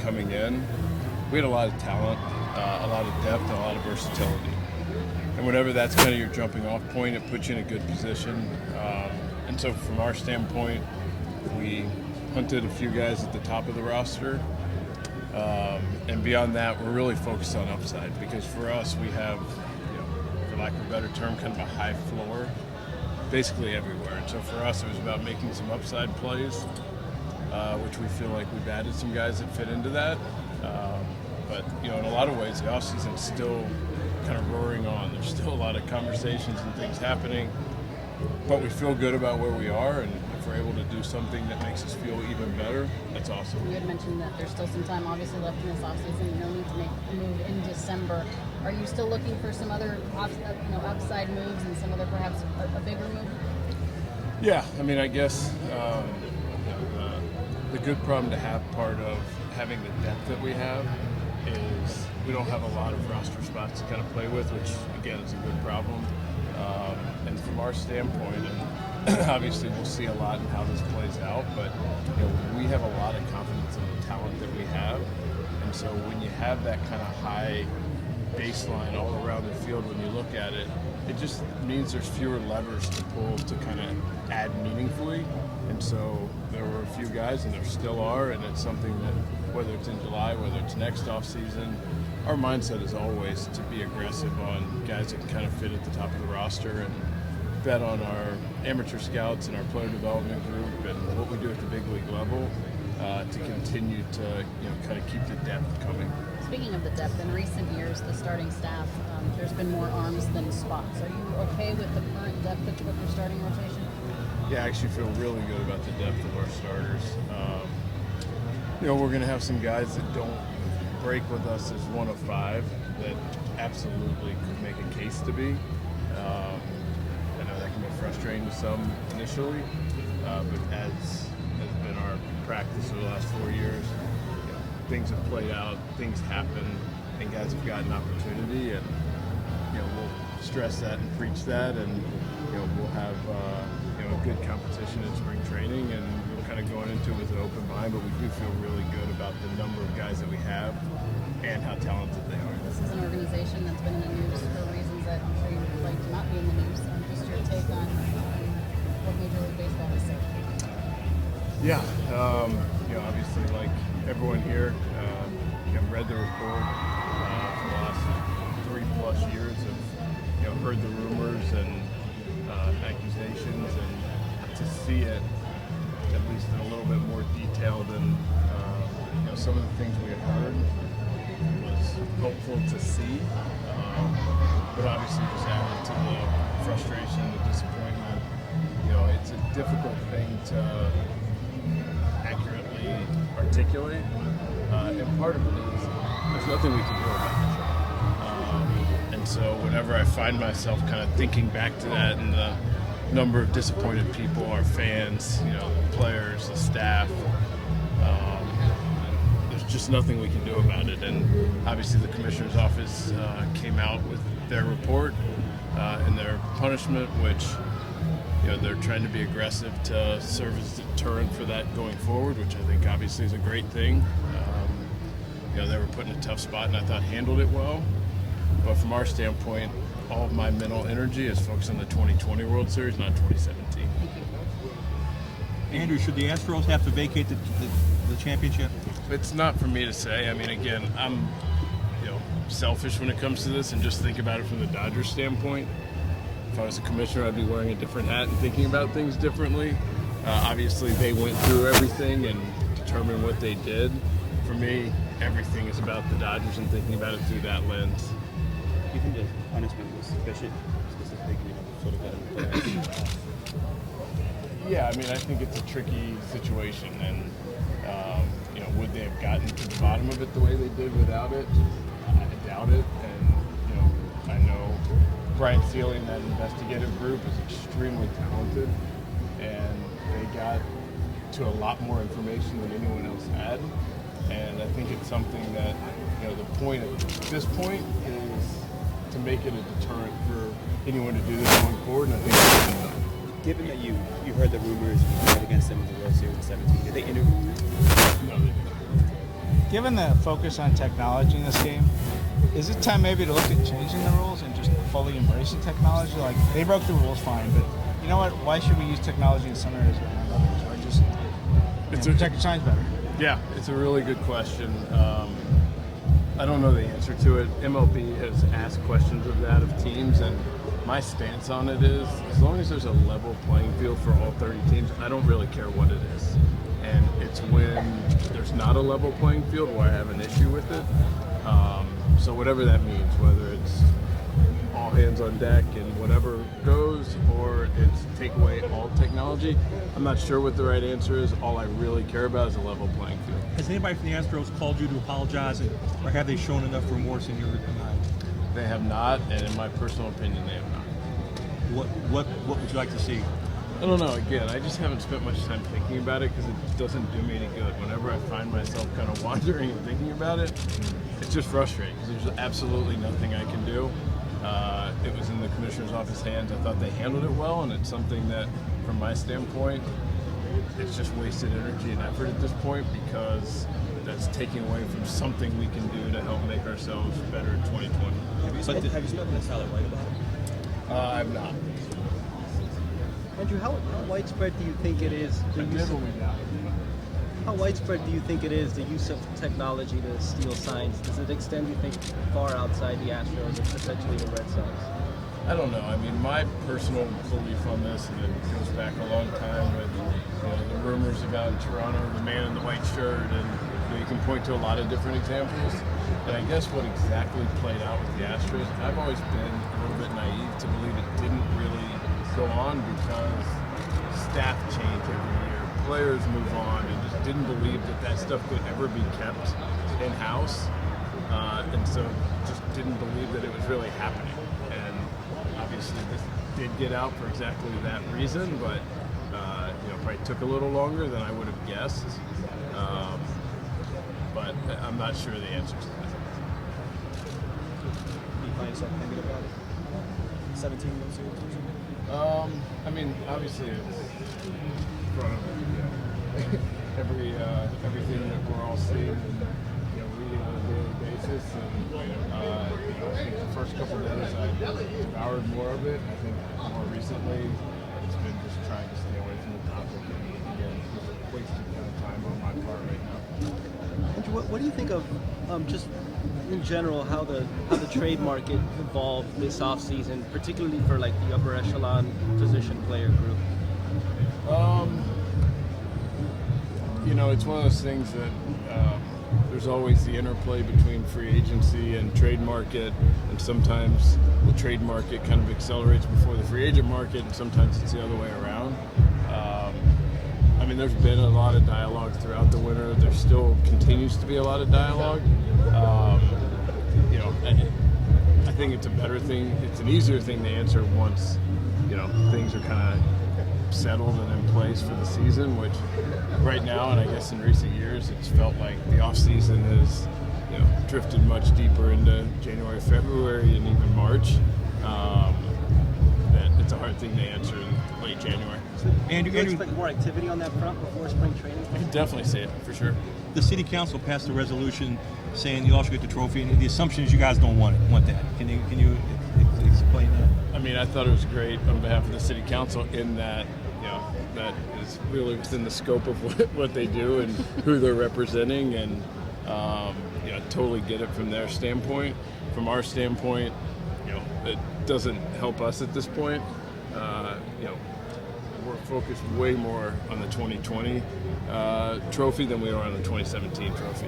coming in, we had a lot of talent, a lot of depth, and a lot of versatility. And whenever that's kind of your jumping off point, it puts you in a good position. And so from our standpoint, we hunted a few guys at the top of the roster. And beyond that, we're really focused on upside because for us, we have, for lack of a better term, kind of a high floor basically everywhere. And so for us, it was about making some upside plays, which we feel like we've added some guys that fit into that. But, in a lot of ways, the offseason's still kind of roaring on. There's still a lot of conversations and things happening, but we feel good about where we are, and if we're able to do something that makes us feel even better, that's awesome. You had mentioned that there's still some time obviously left in this offseason, no need to make a move in December. Are you still looking for some other upside moves and some other perhaps a bigger move? Yeah, I mean, I guess the good problem to have, part of having the depth that we have, is we don't have a lot of roster spots to kind of play with, which again is a good problem. And from our standpoint, and obviously we'll see a lot in how this plays out, but we have a lot of confidence in the talent that we have. And so when you have that kind of high baseline all around the field, when you look at it, it just means there's fewer levers to pull to kind of add meaningfully. And so there were a few guys, and there still are, and it's something that, whether it's in July, whether it's next offseason, our mindset is always to be aggressive on guys that can kind of fit at the top of the roster and bet on our amateur scouts and our player development group and what we do at the big league level to continue to kind of keep the depth coming. Speaking of the depth, in recent years, the starting staff, there's been more arms than spots. Are you okay with the current depth of your starting rotation? Yeah, I actually feel really good about the depth of our starters. We're going to have some guys that don't break with us as one of five that absolutely could make a case to be. I know that can be frustrating to some initially, but as has been our practice over the last 4 years, things have played out, things happen, and guys have gotten opportunity, and we'll stress that and preach that, and we'll have a good competition in spring training, and we're kind of going into it with an open mind, but we do feel really good about the number of guys that we have and how talented they are. This is an organization that's been in the news for reasons that I'm sure you would like to not be in the news. Just your take on what Major League Baseball is saying. Yeah, obviously, like everyone here, I've read the report for the last 3+ years. Have heard the rumors and accusations, and to see it at least in a little bit more detail than some of the things we had heard was hopeful to see, but obviously just added to the frustration, the disappointment. It's a difficult thing to accurately articulate, and part of it is there's nothing we can do about it. And so whenever I find myself kind of thinking back to that and the number of disappointed people, our fans, the players, the staff, there's just nothing we can do about it. And obviously the commissioner's office came out with their report and their punishment, which they're trying to be aggressive to serve as a deterrent for that going forward, which I think obviously is a great thing. They were put in a tough spot, and I thought handled it well. But from our standpoint, all of my mental energy is focused on the 2020 World Series, not 2017. Andrew, should the Astros have to vacate the championship? It's not for me to say. I mean, again, I'm selfish when it comes to this and just think about it from the Dodgers standpoint. If I was a commissioner, I'd be wearing a different hat and thinking about things differently. Obviously, they went through everything and determined what they did. For me, everything is about the Dodgers and thinking about it through that lens. Do you think the punishment was sufficient, specifically, sort of Yeah, I mean, I think it's a tricky situation, and would they have gotten to the bottom of it the way they did without it? I doubt it, and I know Brian Sealy and that investigative group is extremely talented, and they got to a lot more information than anyone else had, and I think it's something that the point at this point is to make it a deterrent for anyone to do this going forward, and I think it's been done. Given that you heard the rumors you had against them in the World Series in 2017, did they interview you? No, they didn't. given the focus on technology in this game, is it time maybe to look at changing the rules and just fully embracing technology? Like, they broke the rules, fine, but you know what? Why should we use technology in some areas but not others? Or just protect your signs better? Yeah, it's a really good question. I don't know the answer to it. MLB has asked questions of that of teams, and my stance on it is, as long as there's a level playing field for all 30 teams, I don't really care what it is. And it's when there's not a level playing field where I have an issue with it. So whatever that means, whether it's all hands on deck and whatever goes, or it's take away all technology, I'm not sure what the right answer is. All I really care about is a level playing field. Has anybody from the Astros called you to apologize, or have they shown enough remorse in your mind? They have not, and in my personal opinion, they have not. What would you like to see? I don't know. Again, I just haven't spent much time thinking about it because it doesn't do me any good. Whenever I find myself kind of wandering and thinking about it, it's just frustrating because there's absolutely nothing I can do. It was in the commissioner's office hands. I thought they handled it well, and it's something that, from my standpoint, it's just wasted energy and effort at this point because that's taking away from something we can do to help make ourselves better in 2020. Have you spoken to Tyler White about it? I'm not. Andrew, how widespread do you think it is how widespread do you think it is the use of technology to steal signs? Does it extend, you think, far outside the Astros and potentially the Red Sox? I don't know. I mean, my personal belief on this, and it goes back a long time with the rumors about Toronto, the man in the white shirt, and you can point to a lot of different examples. And I guess what exactly played out with the Astros, I've always been a little bit naive to believe it didn't really go on because staff change every year, players move on, and just didn't believe that stuff could ever be kept in-house. And so just didn't believe that it was really happening. And obviously this did get out for exactly that reason, but probably took a little longer than I would have guessed. But I'm not sure the answer to that. Do you find yourself thinking about it? 17 months ago? I mean, obviously it's in front of everything that we're all seeing and reading on a daily basis. And I think the first couple of days I devoured more of it. I think more recently it's been just trying to stay away from the topic and again, just wasting kind of time on my part right now. Andrew, what do you think of just in general how the trade market evolved this offseason, particularly for like the upper echelon position player group? It's one of those things that there's always the interplay between free agency and trade market, and sometimes the trade market kind of accelerates before the free agent market, and sometimes it's the other way around. I mean, there's been a lot of dialogue throughout the winter. There still continues to be a lot of dialogue. I think it's a better thing. It's an easier thing to answer once, things are kind of settled and in place for the season, which right now, and I guess in recent years, it's felt like the off season has, drifted much deeper into January, February, and even March. That it's a hard thing to answer in late January. Do you expect more activity on that front before spring training? I can definitely see it, for sure. The city council passed a resolution saying you all should get the trophy, and the assumption is you guys don't want that. Can you explain that? I mean, I thought it was great on behalf of the city council in that, that is really within the scope of what they do and who they're representing, and totally get it from their standpoint. From our standpoint, it doesn't help us at this point. We're focused way more on the 2020 trophy than we are on the 2017 trophy.